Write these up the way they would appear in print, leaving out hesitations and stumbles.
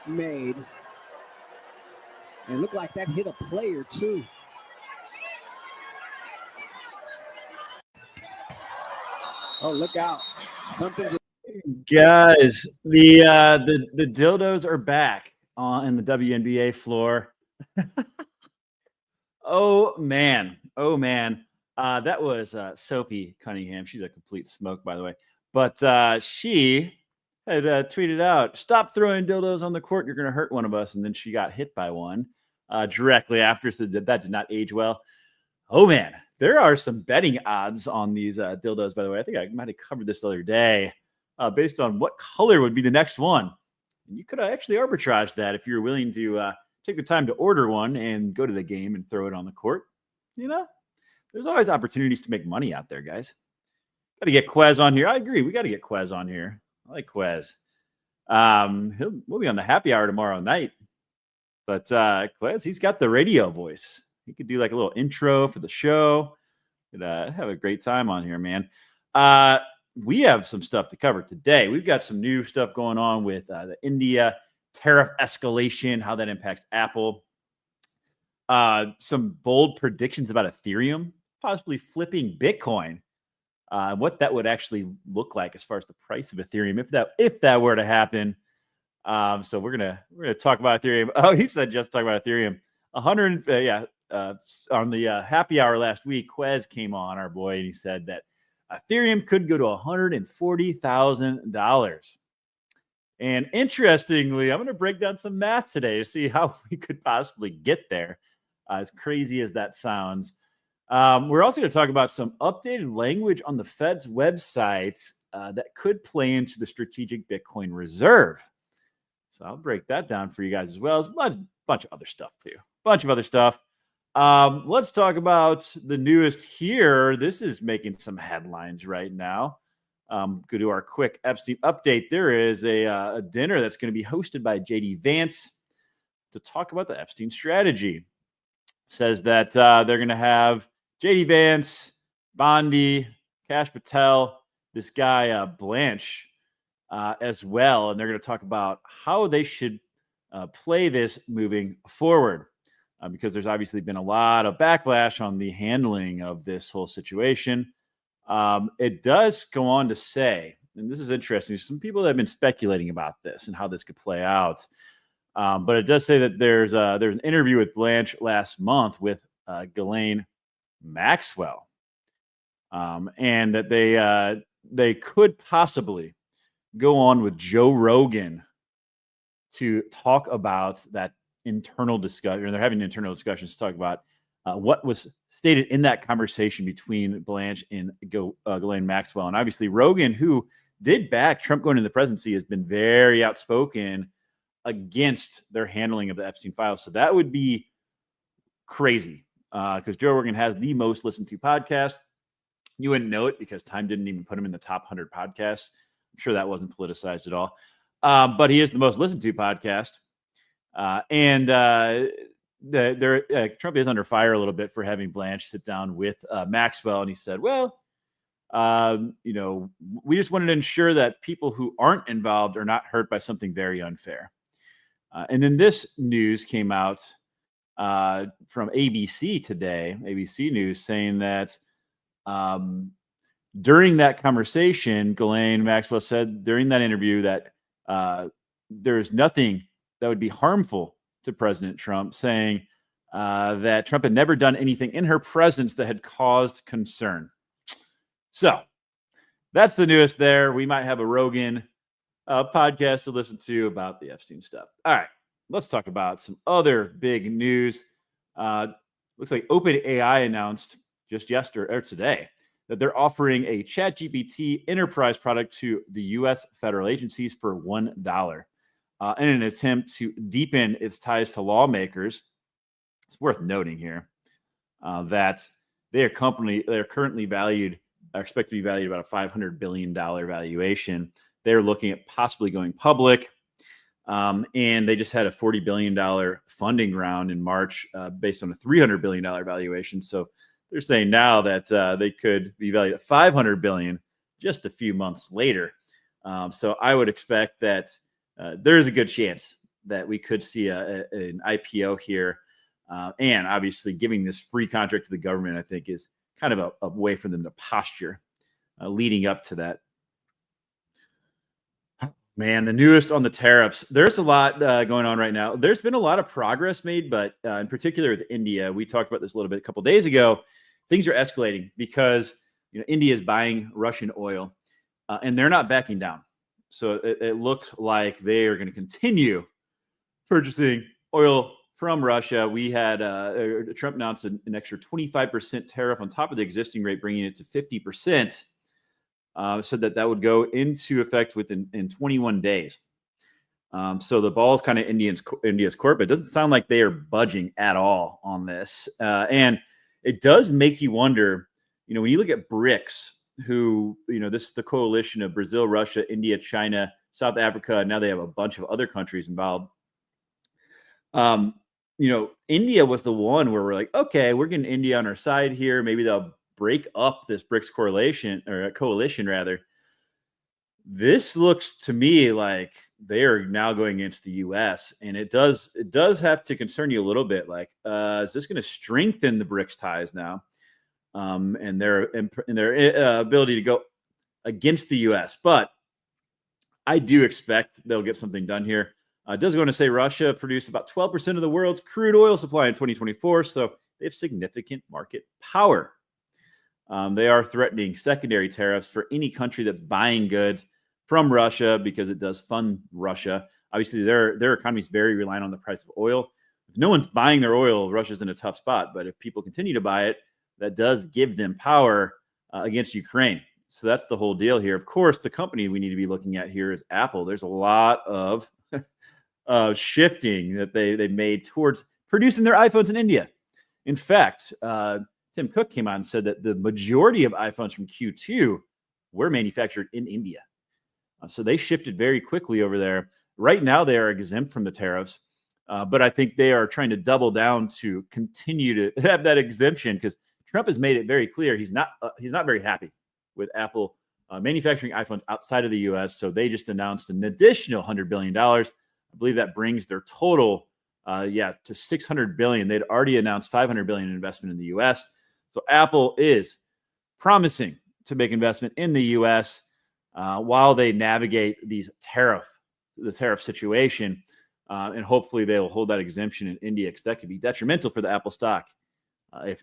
made. And it looked like that hit a player too. Oh, look out. Something's... Guys, the dildos are back on the WNBA floor. Oh man. That was Sophie Cunningham. She's a complete smoke, by the way. But she had tweeted out, "Stop throwing dildos on the court. You're going to hurt one of us." And then she got hit by one directly after. So that did not age well. Oh man, there are some betting odds on these dildos, by the way. I think I might have covered this the other day based on what color would be the next one. And you could actually arbitrage that if you're willing to take the time to order one and go to the game and throw it on the court. You know, there's always opportunities to make money out there, guys. Got to get Quez on here. I agree. We got to get Quez on here. I like Quez. We'll be on the happy hour tomorrow night. But Quez, he's got the radio voice. He could do like a little intro for the show. Could have a great time on here, man. We have some stuff to cover today. We've got some new stuff going on with the India tariff escalation, how that impacts Apple. Some bold predictions about Ethereum possibly flipping Bitcoin. What that would actually look like as far as the price of Ethereum if that were to happen. So we're gonna talk about Ethereum. Oh, he said just talk about Ethereum. 100, on the happy hour last week, Quez came on, our boy, and he said that Ethereum could go to $140,000. And interestingly, I'm going to break down some math today to see how we could possibly get there, as crazy as that sounds. We're also going to talk about some updated language on the Fed's website that could play into the strategic Bitcoin reserve. So I'll break that down for you guys as well as a bunch of other stuff too. Let's talk about the newest here. This is making some headlines right now. Go to our quick Epstein update. There is a dinner that's going to be hosted by JD Vance to talk about the Epstein strategy. Says that they're going to have JD Vance, Bondi, Kash Patel, this guy Blanche as well. And they're going to talk about how they should play this moving forward. Because there's obviously been a lot of backlash on the handling of this whole situation. It does go on to say, and this is interesting, some people have been speculating about this and how this could play out. But it does say that there's an interview with Blanche last month with Ghislaine Maxwell, and that they could possibly go on with Joe Rogan to talk about that internal discussion. They're having internal discussions to talk about what was stated in that conversation between Blanche and Ghislaine Maxwell. And obviously Rogan, who did back Trump going into the presidency, has been very outspoken against their handling of the Epstein files. So that would be crazy because Joe Rogan has the most listened to podcast. You wouldn't know it because Time didn't even put him in the top 100 podcasts. I'm sure that wasn't politicized at all. But he is the most listened to podcast. Trump is under fire a little bit for having Blanche sit down with Maxwell. And he said, well, we just wanted to ensure that people who aren't involved are not hurt by something very unfair. And then this news came out from ABC today, ABC News, saying that during that conversation, Ghislaine Maxwell said during that interview that there's nothing that would be harmful to President Trump, saying that Trump had never done anything in her presence that had caused concern. So that's the newest there. We might have a Rogan podcast to listen to about the Epstein stuff. All right, let's talk about some other big news. Looks like OpenAI announced just yesterday or today that they're offering a ChatGPT enterprise product to the U.S. federal agencies for $1. In an attempt to deepen its ties to lawmakers. It's worth noting here that they are currently valued, are expected to be valued about a $500 billion valuation. They're looking at possibly going public. And they just had a $40 billion funding round in March based on a $300 billion valuation. So they're saying now that they could be valued at $500 billion just a few months later. So I would expect that there is a good chance that we could see an IPO here. And obviously giving this free contract to the government, I think, is kind of a way for them to posture leading up to that. Man, the newest on the tariffs. There's a lot going on right now. There's been a lot of progress made, but in particular with India, we talked about this a little bit a couple of days ago. Things are escalating because India is buying Russian oil, and they're not backing down. So it looks like they are going to continue purchasing oil from Russia. We had Trump announced an extra 25% tariff on top of the existing rate, bringing it to 50%. So that would go into effect within 21 days. So the ball is kind of India's court, but it doesn't sound like they are budging at all on this. And it does make you wonder, when you look at BRICS, who, this is the coalition of Brazil, Russia, India, China, South Africa, and now they have a bunch of other countries involved. India was the one where we're like, okay, we're getting India on our side here. Maybe they'll break up this BRICS coalition rather. This looks to me like they are now going against the U.S. and it does have to concern you a little bit. Like, is this going to strengthen the BRICS ties now, and their ability to go against the U.S.? But I do expect they'll get something done here. It does go on to say Russia produced about 12% of the world's crude oil supply in 2024, so they have significant market power. They are threatening secondary tariffs for any country that's buying goods from Russia because it does fund Russia. Obviously, their economy is very reliant on the price of oil. If no one's buying their oil, Russia's in a tough spot. But if people continue to buy it, that does give them power against Ukraine. So that's the whole deal here. Of course, the company we need to be looking at here is Apple. There's a lot of shifting that they made towards producing their iPhones in India. In fact, Tim Cook came out and said that the majority of iPhones from Q2 were manufactured in India. So they shifted very quickly over there. Right now, they are exempt from the tariffs, but I think they are trying to double down to continue to have that exemption because Trump has made it very clear he's not very happy with Apple manufacturing iPhones outside of the U.S. So they just announced an additional $100 billion. I believe that brings their total to $600 billion. They'd already announced $500 billion in investment in the U.S. So Apple is promising to make investment in the U.S. While they navigate the tariff situation, and hopefully they will hold that exemption in India because that could be detrimental for the Apple stock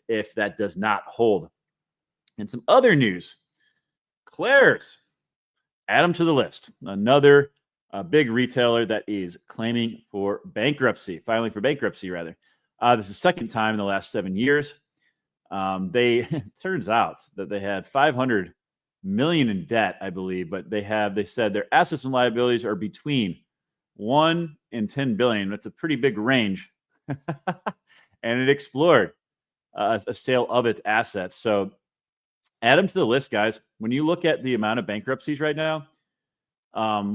if that does not hold. And some other news: Claire's, add them to the list. Another big retailer that is filing for bankruptcy. This is the second time in the last 7 years. It turns out that they had $500 million in debt, I believe, but they said their assets and liabilities are between 1 and 10 billion. That's a pretty big range. And it explored a sale of its assets. So add them to the list, guys. When you look at the amount of bankruptcies right now,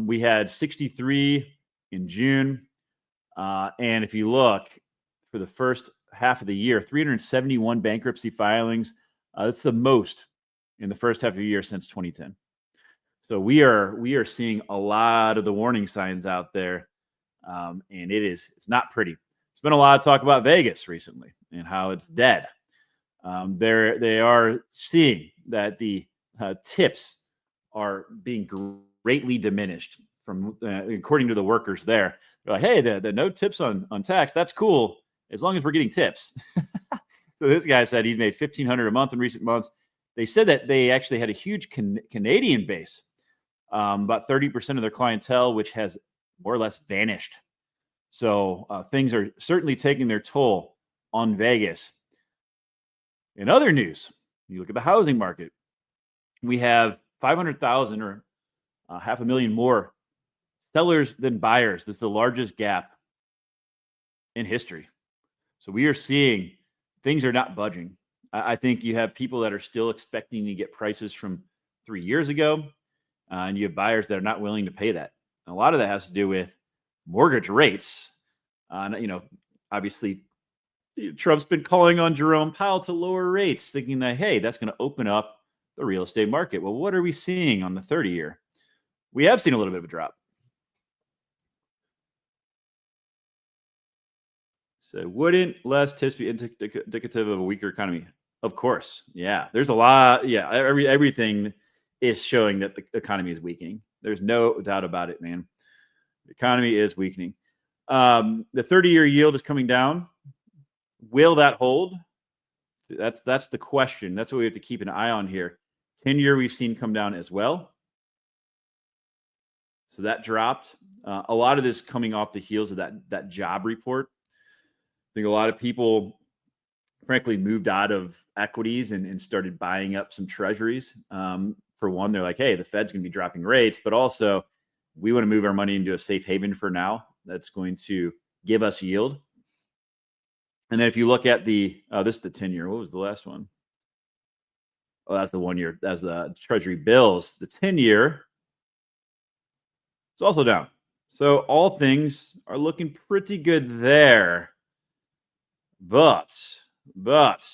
we had 63 in June. And if you look for the first half of the year, 371 bankruptcy filings. That's the most in the first half of the year since 2010. So we are seeing a lot of the warning signs out there, and it's not pretty. It's been a lot of talk about Vegas recently and how it's dead. They are seeing that the tips are being greatly diminished from according to the workers there. They're like, hey, the no tips on tax, that's cool as long as we're getting tips. So this guy said he's made $1,500 a month in recent months. They said that they actually had a huge Canadian base, about 30% of their clientele, which has more or less vanished. So things are certainly taking their toll on Vegas. In other news, you look at the housing market. We have 500,000 or 500,000 more sellers than buyers. This is the largest gap in history. So we are seeing things are not budging. I think you have people that are still expecting to get prices from 3 years ago, and you have buyers that are not willing to pay that. And a lot of that has to do with mortgage rates. Obviously, Trump's been calling on Jerome Powell to lower rates, thinking that, hey, that's going to open up the real estate market. Well, what are we seeing on the 30-year? We have seen a little bit of a drop. So wouldn't less tips be indicative of a weaker economy? Of course. Yeah. There's a lot. Yeah. Everything is showing that the economy is weakening. There's no doubt about it, man. The economy is weakening. The 30-year yield is coming down. Will that hold? That's the question. That's what we have to keep an eye on here. 10-year we've seen come down as well. So that dropped. A lot of this coming off the heels of that job report. I think a lot of people, frankly, moved out of equities and started buying up some treasuries. For one, they're like, hey, the Fed's going to be dropping rates, but also we want to move our money into a safe haven for now that's going to give us yield. And then if you look at this is the 10-year. What was the last one? Oh, that's the 1 year. That's the Treasury bills. The 10-year is also down. So all things are looking pretty good there. But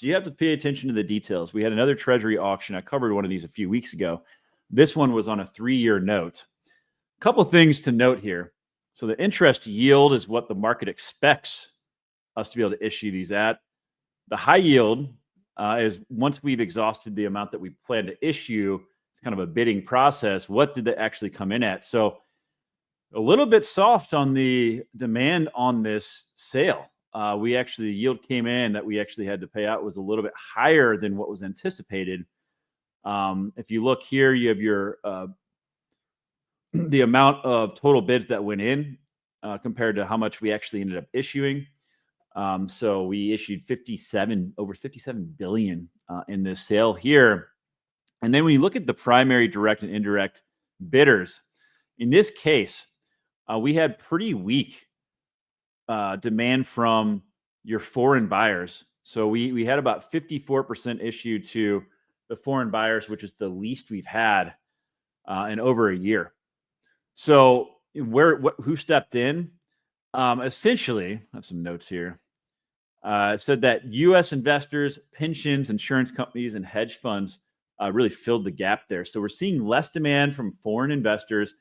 you have to pay attention to the details. We had another Treasury auction. I covered one of these a few weeks ago. This one was on a 3-year note. A couple things to note here. So the interest yield is what the market expects us to be able to issue these at. The high yield is once we've exhausted the amount that we plan to issue, it's kind of a bidding process. What did they actually come in at? So a little bit soft on the demand on this sale. The yield came in that we actually had to pay out was a little bit higher than what was anticipated. If you look here, you have your the amount of total bids that went in compared to how much we actually ended up issuing. So we issued over 57 billion in this sale here. And then when you look at the primary direct and indirect bidders, in this case, we had pretty weak demand from your foreign buyers. So we had about 54% issued to the foreign buyers, which is the least we've had in over a year. So who stepped in? Essentially, I have some notes here. Said that U.S. investors, pensions, insurance companies, and hedge funds really filled the gap there. So we're seeing less demand from foreign investors.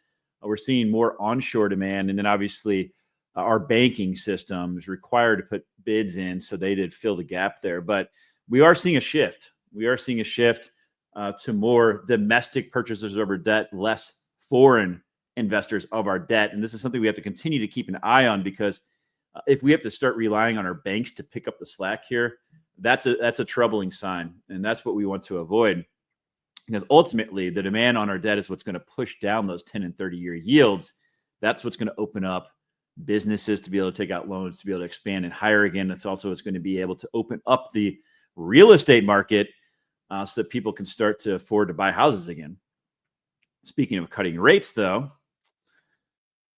We're seeing more onshore demand. And then obviously our banking system is required to put bids in. So they did fill the gap there. But we are seeing a shift. We are seeing a shift to more domestic purchasers of our debt, less foreign investors of our debt. And this is something we have to continue to keep an eye on, because if we have to start relying on our banks to pick up the slack here, that's a troubling sign. And that's what we want to avoid, because ultimately the demand on our debt is what's going to push down those 10 and 30-year yields. That's what's going to open up businesses to be able to take out loans, to be able to expand and hire again. That's also what's going to be able to open up the real estate market so that people can start to afford to buy houses again. Speaking of cutting rates, though,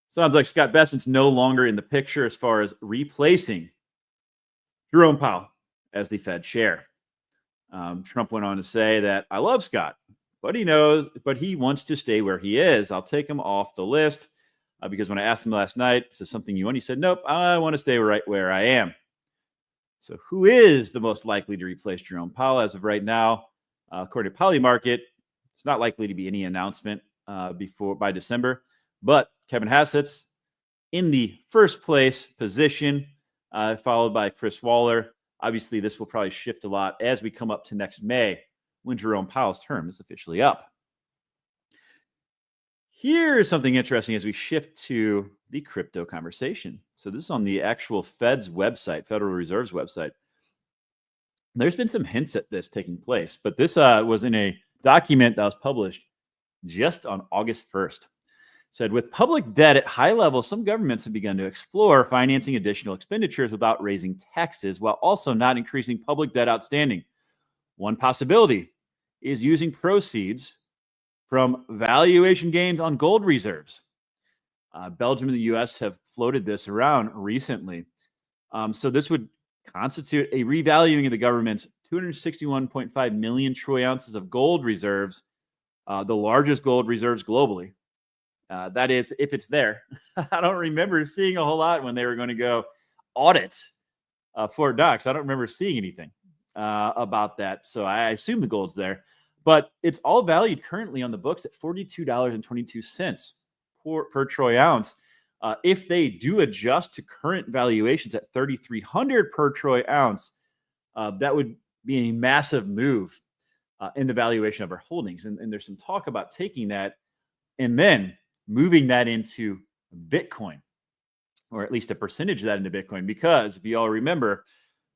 sounds like Scott Bessent's no longer in the picture as far as replacing Jerome Powell as the Fed chair. Trump went on to say that, I love Scott, but he wants to stay where he is. I'll take him off the list because when I asked him last night, is this something you want? He said, nope, I want to stay right where I am. So who is the most likely to replace Jerome Powell as of right now? According to Polymarket, it's not likely to be any announcement by December. But Kevin Hassett's in the first place position, followed by Chris Waller. Obviously, this will probably shift a lot as we come up to next May, when Jerome Powell's term is officially up. Here's something interesting as we shift to the crypto conversation. So this is on the actual Fed's website, Federal Reserve's website. There's been some hints at this taking place, but this was in a document that was published just on August 1st. Said, with public debt at high levels, some governments have begun to explore financing additional expenditures without raising taxes, while also not increasing public debt outstanding. One possibility is using proceeds from valuation gains on gold reserves. Belgium and the U.S. have floated this around recently. So this would constitute a revaluing of the government's 261.5 million troy ounces of gold reserves, the largest gold reserves globally. That is, if it's there. I don't remember seeing a whole lot when they were going to go audit Fort Knox. I don't remember seeing anything about that. So I assume the gold's there. But it's all valued currently on the books at $42.22 per troy ounce. If they do adjust to current valuations at 3,300 per troy ounce, that would be a massive move in the valuation of our holdings. And there's some talk about taking that and then moving that into Bitcoin, or at least a percentage of that into Bitcoin. Because if you all remember,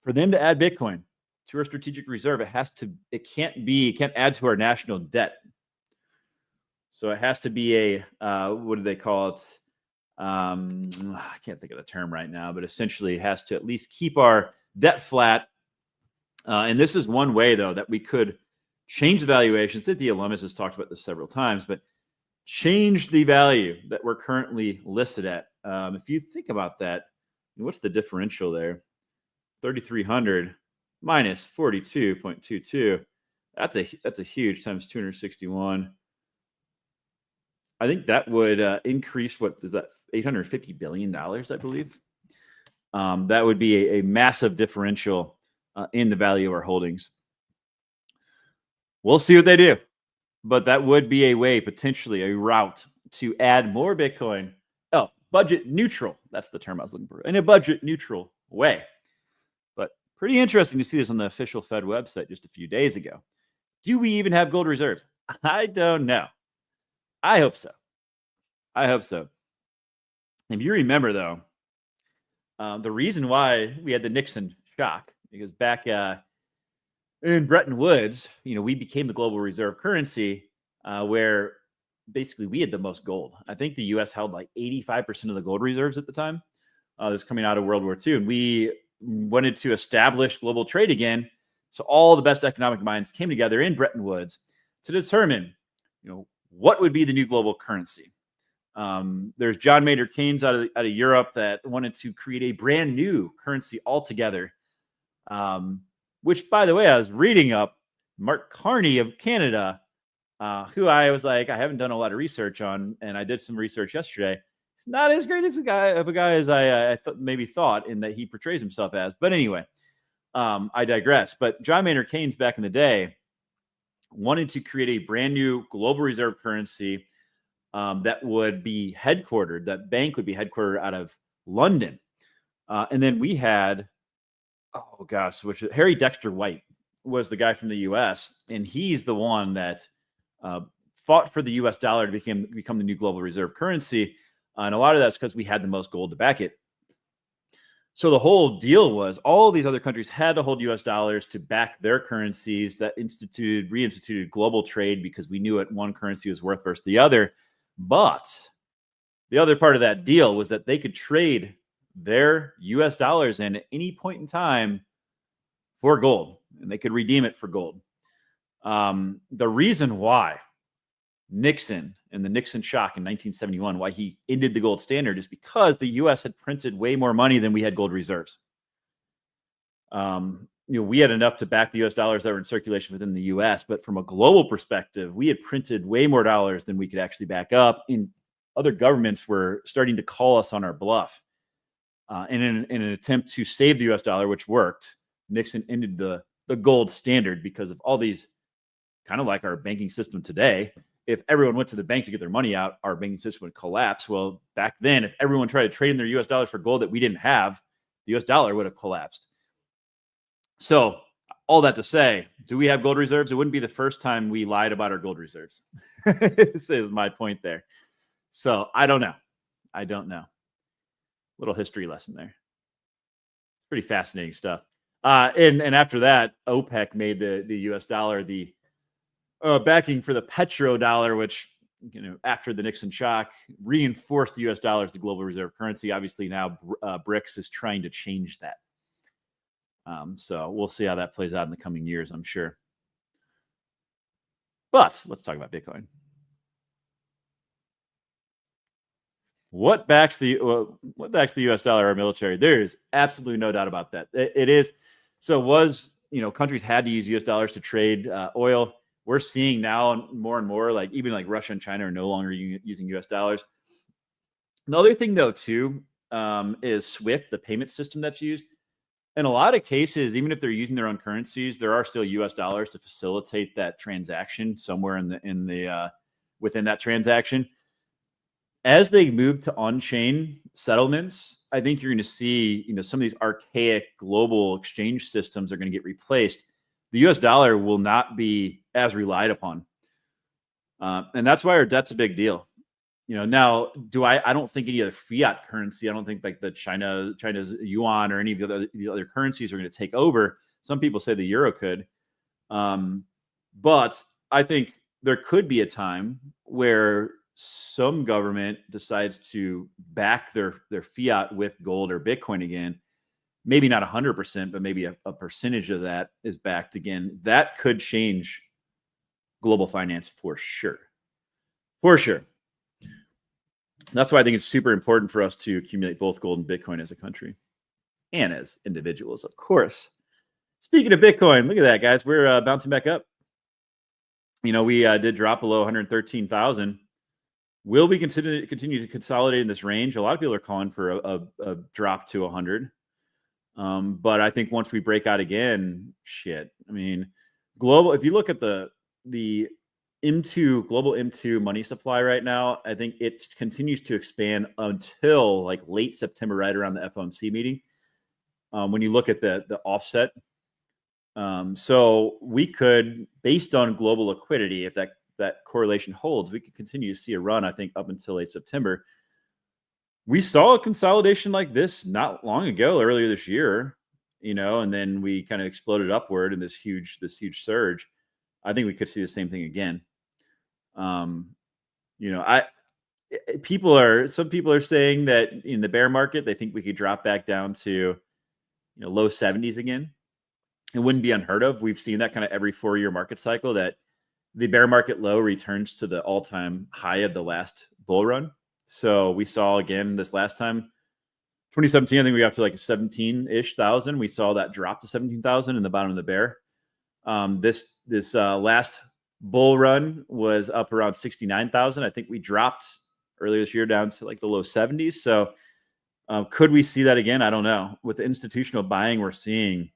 for them to add Bitcoin to our strategic reserve, it can't add to our national debt. So it has to be what do they call it? I can't think of the term right now, but essentially it has to at least keep our debt flat. And this is one way, though, that we could change the valuation. Cynthia Lummis has talked about this several times, but change the value that we're currently listed at. If you think about that, what's the differential there? 3,300 minus 42.22. That's a huge times 261. I think that would increase, what is that, $850 billion, I believe. That would be a massive differential in the value of our holdings. We'll see what they do. But that would be a way, potentially a route to add more Bitcoin. Oh, budget neutral. That's the term I was looking for. In a budget neutral way. But pretty interesting to see this on the official Fed website just a few days ago. Do we even have gold reserves? I don't know. I hope so. If you remember, though, the reason why we had the Nixon shock, because back in Bretton Woods, we became the global reserve currency, where basically we had the most gold. I think the U.S. held like 85% of the gold reserves at the time. This coming out of World War II, and we wanted to establish global trade again. So all the best economic minds came together in Bretton Woods to determine, what would be the new global currency. There's John Maynard Keynes out of Europe that wanted to create a brand new currency altogether. Which, by the way, I was reading up Mark Carney of Canada, who I was like, I haven't done a lot of research on, and I did some research yesterday. He's not as great as a guy as I maybe thought, in that he portrays himself as. But anyway, I digress. But John Maynard Keynes back in the day wanted to create a brand new global reserve currency that would be headquartered, that bank would be headquartered out of London. And then we had, Harry Dexter White was the guy from the U.S., and he's the one that fought for the U.S. dollar to become the new global reserve currency. And a lot of that's because we had the most gold to back it. So the whole deal was all these other countries had to hold U.S. dollars to back their currencies. That reinstituted global trade, because we knew what one currency was worth versus the other. But the other part of that deal was that they could trade their U.S. dollars in at any point in time for gold, and they could redeem it for gold. The reason why Nixon and the Nixon shock in 1971, why he ended the gold standard, is because the U.S. had printed way more money than we had gold reserves. We had enough to back the U.S. dollars that were in circulation within the U.S., but from a global perspective, we had printed way more dollars than we could actually back up. And other governments were starting to call us on our bluff. And in an attempt to save the U.S. dollar, which worked, Nixon ended the gold standard, because of all these, kind of like our banking system today. If everyone went to the bank to get their money out, our banking system would collapse. Well, back then, if everyone tried to trade in their U.S. dollars for gold that we didn't have, the U.S. dollar would have collapsed. So all that to say, do we have gold reserves? It wouldn't be the first time we lied about our gold reserves. This is my point there. So I don't know. Little history lesson there. Pretty fascinating stuff. And after that, OPEC made the U.S. dollar the backing for the petrodollar, which, after the Nixon shock, reinforced the U.S. dollar as the global reserve currency. Obviously, now BRICS is trying to change that. So we'll see how that plays out in the coming years, I'm sure. But let's talk about Bitcoin. What backs the U.S. dollar, our military? There is absolutely no doubt about that. It is. So countries had to use U.S. dollars to trade oil. We're seeing now more and more, like even like Russia and China are no longer using U.S. dollars. The other thing, though, too, is SWIFT, the payment system that's used. In a lot of cases, even if they're using their own currencies, there are still U.S. dollars to facilitate that transaction somewhere within that transaction. as they move to on-chain settlements, I think you're going to see, some of these archaic global exchange systems are going to get replaced. The US dollar will not be as relied upon. And that's why our debt's a big deal. Now, I don't think any other fiat currency, I don't think like the China's yuan or any of the other currencies are going to take over. Some people say the euro could. But I think there could be a time where some government decides to back their fiat with gold or Bitcoin again. Maybe not 100%, but maybe a percentage of that is backed again. That could change global finance for sure. For sure. That's why I think it's super important for us to accumulate both gold and Bitcoin as a country and as individuals, of course. Speaking of Bitcoin, look at that, guys. We're bouncing back up. We did drop below 113,000. Will we continue to consolidate in this range? A lot of people are calling for a drop to 100. But I think once we break out again, shit. I mean, if you look at the global M2 money supply right now, I think it continues to expand until like late September, right around the FOMC meeting. When you look at the offset, so we could, based on global liquidity, if that correlation holds, we could continue to see a run, I think, up until late September. We saw a consolidation like this not long ago, earlier this year, and then we kind of exploded upward in this huge surge. I think we could see the same thing again. Some people are saying that in the bear market, they think we could drop back down to, low 70s again. It wouldn't be unheard of. We've seen that kind of every 4-year market cycle, that the bear market low returns to the all-time high of the last bull run. So we saw again this last time, 2017, I think we got to like 17-ish thousand. We saw that drop to 17,000 in the bottom of the bear. This last bull run was up around 69,000. I think we dropped earlier this year down to like the low 70s. So could we see that again? I don't know. With the institutional buying we're seeing,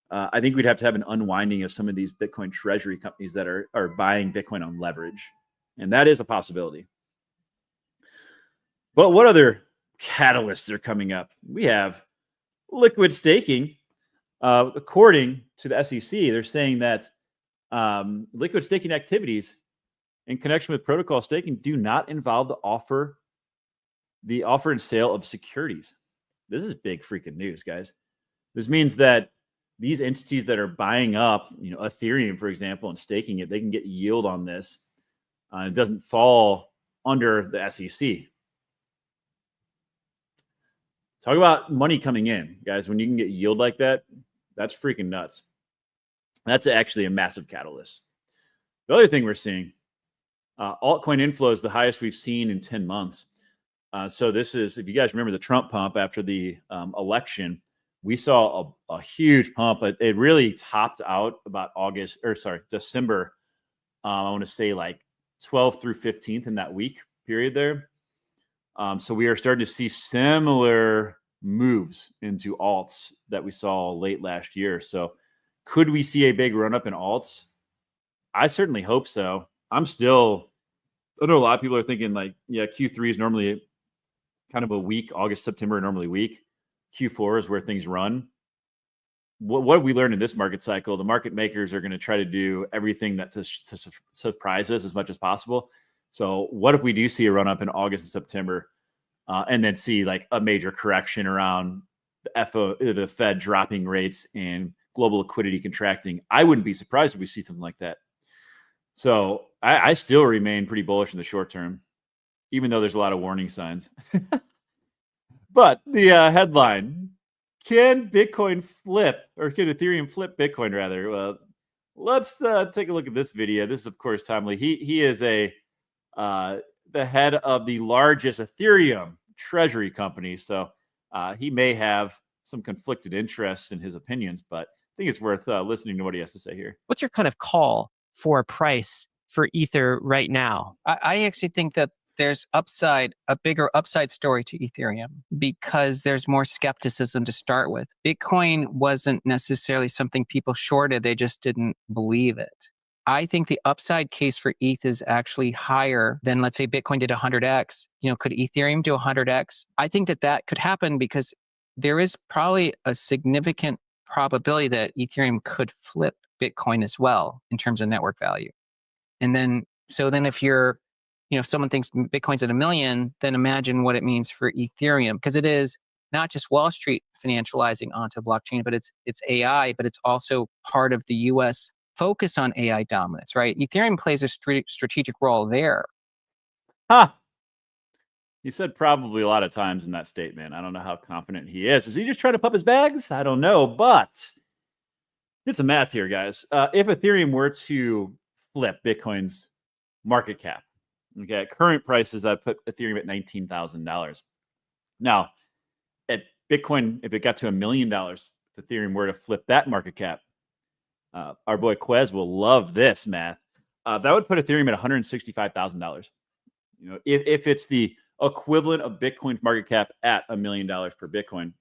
I think we'd have to have an unwinding of some of these Bitcoin treasury companies that are buying Bitcoin on leverage. And that is a possibility. But what other catalysts are coming up? We have liquid staking. According to the SEC, they're saying that liquid staking activities in connection with protocol staking do not involve the offer and sale of securities. This is big freaking news, guys. This means that these entities that are buying up, Ethereum, for example, and staking it, they can get yield on this. It doesn't fall under the SEC. Talk about money coming in, guys. When you can get yield like that, that's freaking nuts. That's actually a massive catalyst. The other thing we're seeing, altcoin inflow is the highest we've seen in 10 months. So this is, if you guys remember the Trump pump after the election, we saw a huge pump. It really topped out about December. I want to say like 12th through 15th in that week period there. So we are starting to see similar moves into alts that we saw late last year. So could we see a big run up in alts? I certainly hope so. I know a lot of people are thinking like, yeah, Q3 is normally kind of a weak. August, September are normally weak. Q4 is where things run. What have we learned in this market cycle? The market makers are going to try to do everything that to surprise us as much as possible. So what if we do see a run up in August and September, and then see like a major correction around the Fed dropping rates and global liquidity contracting? I wouldn't be surprised if we see something like that. So I still remain pretty bullish in the short term, even though there's a lot of warning signs. But the headline, can Bitcoin flip, or can Ethereum flip Bitcoin rather? Well, let's take a look at this video. This is, of course, Tom Lee. He is the head of the largest Ethereum treasury company. So he may have some conflicted interests in his opinions, but I think it's worth listening to what he has to say here. What's your kind of call for a price for Ether right now? I actually think that there's a bigger upside story to Ethereum because there's more skepticism to start with. Bitcoin wasn't necessarily something people shorted. They just didn't believe it. I think the upside case for ETH is actually higher than, let's say, Bitcoin did 100x. Could Ethereum do 100x? I think that could happen because there is probably a significant probability that Ethereum could flip Bitcoin as well in terms of network value. And then, if if someone thinks Bitcoin's at $1 million, then imagine what it means for Ethereum, because it is not just Wall Street financializing onto blockchain, but it's AI, but it's also part of the US focus on AI dominance, right? Ethereum plays a strategic role there. He said probably a lot of times in that statement. I don't know how confident he is. Is he just trying to pump his bags? I don't know, but did some math here, guys. If Ethereum were to flip Bitcoin's market cap, okay, at current prices, that put Ethereum at $19,000. Now, at Bitcoin, if it got to $1 million, if Ethereum were to flip that market cap, our boy Quez will love this math. That would put Ethereum at $165,000. If it's the equivalent of Bitcoin's market cap at $1 million per Bitcoin.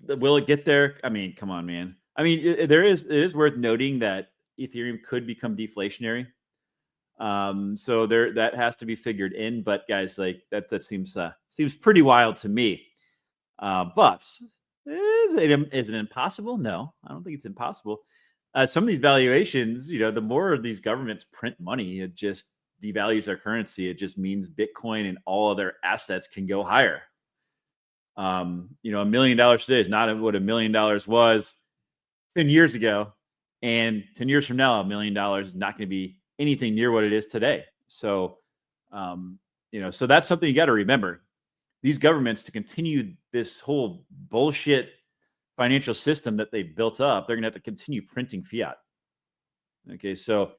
Will it get there? I mean, come on, man. I mean, it is worth noting that Ethereum could become deflationary. So that has to be figured in. But guys, like that seems pretty wild to me. But is it impossible? No, I don't think it's impossible. Some of these valuations, the more of these governments print money, it just devalues their currency. It just means Bitcoin and all other assets can go higher. $1 million today is not what $1 million was 10 years ago. And 10 years from now, $1 million is not going to be anything near what it is today. So, so that's something you got to remember. These governments, to continue this whole bullshit financial system that they built up, they're going to have to continue printing fiat. Okay, so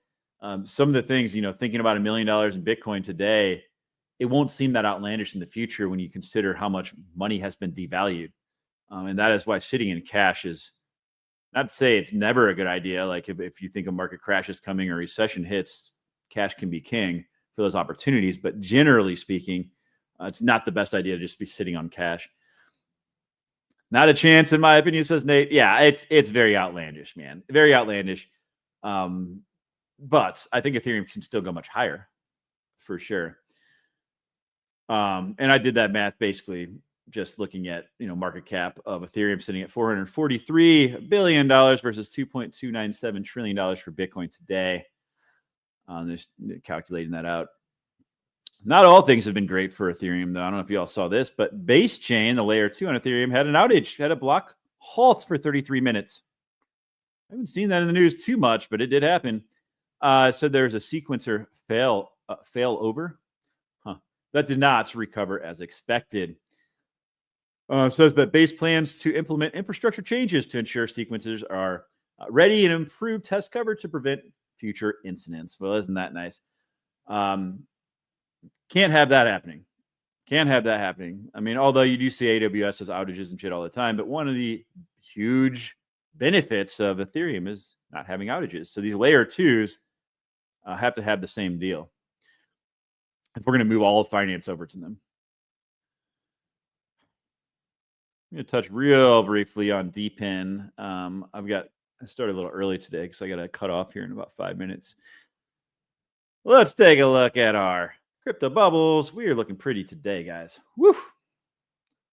some of the things, thinking about $1 million in Bitcoin today, it won't seem that outlandish in the future when you consider how much money has been devalued. And that is why sitting in cash is, not to say it's never a good idea. Like if you think a market crash is coming or recession hits, cash can be king for those opportunities. But generally speaking, it's not the best idea to just be sitting on cash. Not a chance, in my opinion, says Nate. Yeah, it's very outlandish, man. Very outlandish. But I think Ethereum can still go much higher, for sure. And I did that math basically just looking at market cap of Ethereum sitting at $443 billion versus $2.297 trillion for Bitcoin today. Just calculating that out. Not all things have been great for Ethereum, though. I don't know if you all saw this, but Base Chain, the layer 2 on Ethereum, had an outage, had a block halt for 33 minutes. I haven't seen that in the news too much, but it did happen. So there's a sequencer fail over. That did not recover as expected. Says that Base plans to implement infrastructure changes to ensure sequencers are ready and improve test coverage to prevent future incidents. Well, isn't that nice? Can't have that happening. I mean, although you do see AWS has outages and shit all the time, but one of the huge benefits of Ethereum is not having outages. So these layer 2s have to have the same deal if we're going to move all of finance over to them. I'm going to touch real briefly on DPIN. I started a little early today because I got to cut off here in about 5 minutes. Let's take a look at our crypto bubbles. We are looking pretty today, guys. Woo!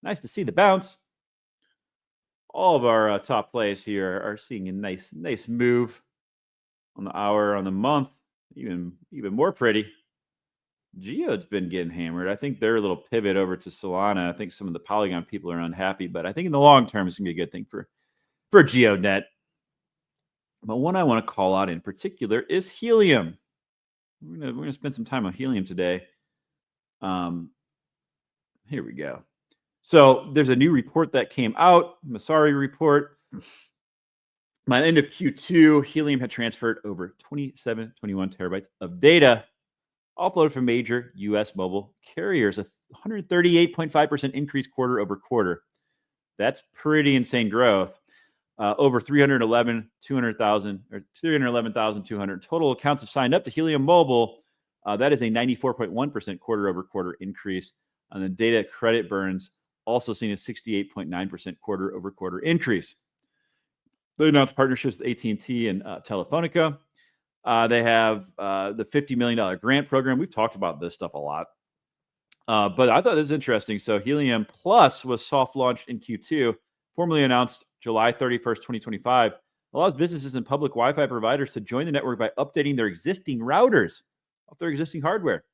Nice to see the bounce. All of our top plays here are seeing a nice move on the hour, on the month, even more pretty. Geode's been getting hammered. I think their little pivot over to Solana, I think some of the Polygon people are unhappy, but I think in the long term, it's going to be a good thing for GeoNet. But one I want to call out in particular is Helium. We're gonna spend some time on Helium today. Here we go. So there's a new report that came out, Masari report. By the end of Q2, Helium had transferred over 21 terabytes of data offloaded from major U.S. mobile carriers, a 138.5% increase quarter over quarter. That's pretty insane growth. Over 311,200 total accounts have signed up to Helium Mobile. That is a 94.1% quarter over quarter increase. And the data credit burns also seen a 68.9% quarter over quarter increase. They announced partnerships with AT&T and Telefonica. They have the $50 million grant program. We've talked about this stuff a lot. But I thought this was interesting. So Helium Plus was soft launched in Q2, formally announced July 31st, 2025. Allows businesses and public Wi-Fi providers to join the network by updating their existing routers off their existing hardware.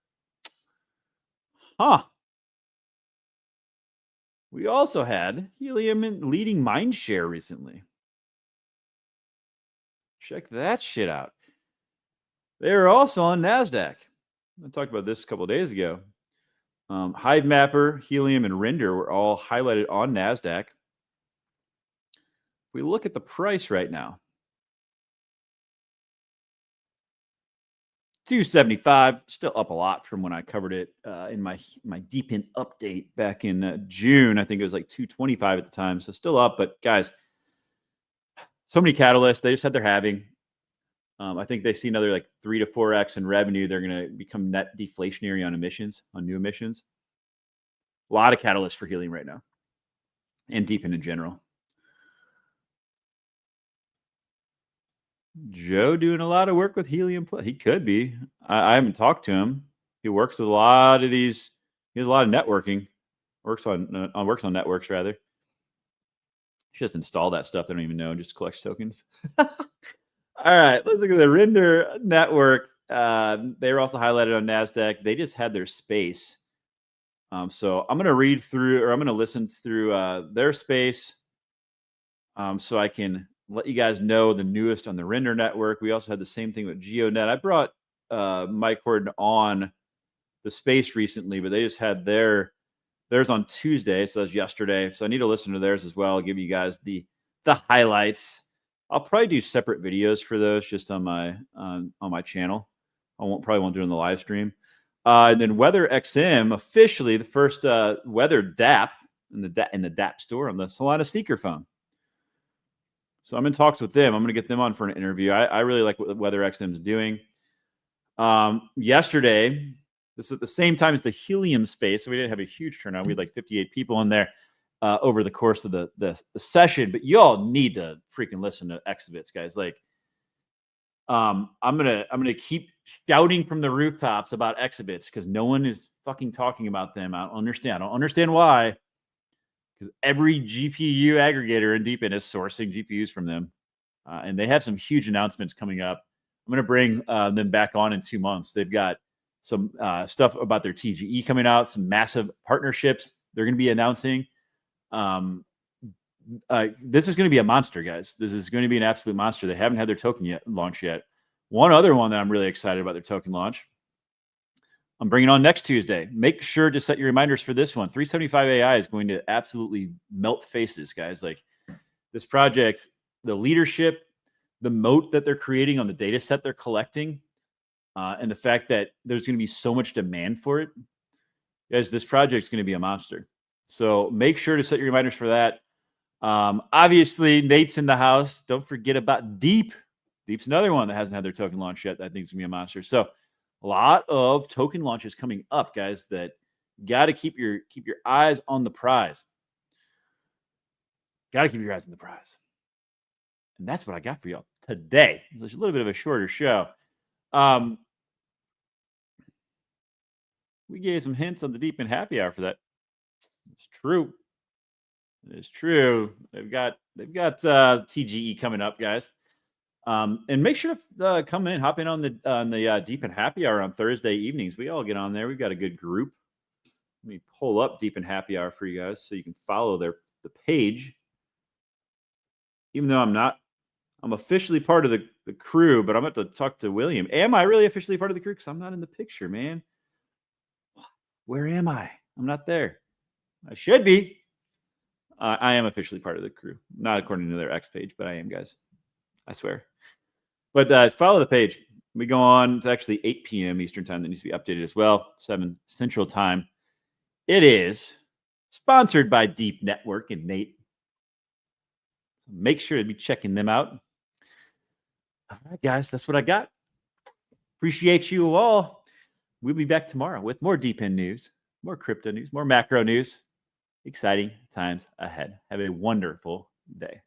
Huh. We also had Helium leading mindshare recently. Check that shit out. They are also on NASDAQ. I talked about this a couple of days ago. Hive Mapper, Helium, and Render were all highlighted on NASDAQ. We look at the price right now. $275, still up a lot from when I covered it in my deep in update back in June. I think it was like $225 at the time, so still up. But guys, so many catalysts. They just had their halving. I think they see another like 3 to 4x in revenue. They're going to become net deflationary on emissions, on new emissions. A lot of catalysts for Helium right now, and Deepin in general. Joe doing a lot of work with Helium Plus. He could be. I haven't talked to him. He works with a lot of these. He has a lot of networking. Works on networks rather. He just install that stuff. They don't even know. Just collects tokens. All right, let's look at the Render network. They were also highlighted on NASDAQ. They just had their space. So I'm going to read through, or I'm going to listen through their space so I can let you guys know the newest on the Render network. We also had the same thing with GeoNet. I brought Mike Horton on the space recently, but they just had theirs on Tuesday, so that's yesterday. So I need to listen to theirs as well. I'll give you guys the highlights. I'll probably do separate videos for those just on my channel. I probably won't do it in the live stream. And then Weather XM, officially the first Weather DApp in the DApp store on the Solana Seeker phone. So I'm in talks with them. I'm going to get them on for an interview. I really like what Weather XM is doing. Yesterday, this is at the same time as the Helium space, so we didn't have a huge turnout. We had like 58 people in there over the course of the session. But y'all need to freaking listen to Exhibits, guys. Like, I'm gonna keep shouting from the rooftops about Exhibits because no one is fucking talking about them. I don't understand why. Because every GPU aggregator in Deepin is sourcing GPUs from them. And they have some huge announcements coming up. I'm going to bring them back on in 2 months. They've got some stuff about their TGE coming out, some massive partnerships they're going to be announcing. This is going to be a monster, guys. This is going to be an absolute monster. They haven't had their token launch yet. One other one that I'm really excited about their token launch, I'm bringing on next Tuesday. Make sure to set your reminders for this one. 375 AI is going to absolutely melt faces, guys. Like this project, the leadership, the moat that they're creating on the data set they're collecting, and the fact that there's going to be so much demand for it. Guys, this project is going to be a monster. So make sure to set your reminders for that. Obviously, Nate's in the house. Don't forget about Deep. Deep's another one that hasn't had their token launch yet. I think it's going to be a monster. So a lot of token launches coming up, guys, that got to keep your eyes on the prize. Got to keep your eyes on the prize. And that's what I got for y'all today. It's a little bit of a shorter show. We gave some hints on the Deep in Happy Hour for that. It's true. It is true. They've got TGE coming up, guys. And make sure to hop in on the Deep and Happy Hour on Thursday evenings. We all get on there. We've got a good group. Let me pull up Deep and Happy Hour for you guys so you can follow the page. Even though I'm officially part of the crew, but I'm about to talk to William. Am I really officially part of the crew? Because I'm not in the picture, man. Where am I? I'm not there. I should be. I am officially part of the crew. Not according to their X page, but I am, guys. I swear. But follow the page. We go on. It's actually 8 p.m. Eastern time. That needs to be updated as well. 7 Central time. It is sponsored by Deep Network and Nate. So make sure to be checking them out. All right, guys. That's what I got. Appreciate you all. We'll be back tomorrow with more Deep End news, more crypto news, more macro news. Exciting times ahead. Have a wonderful day.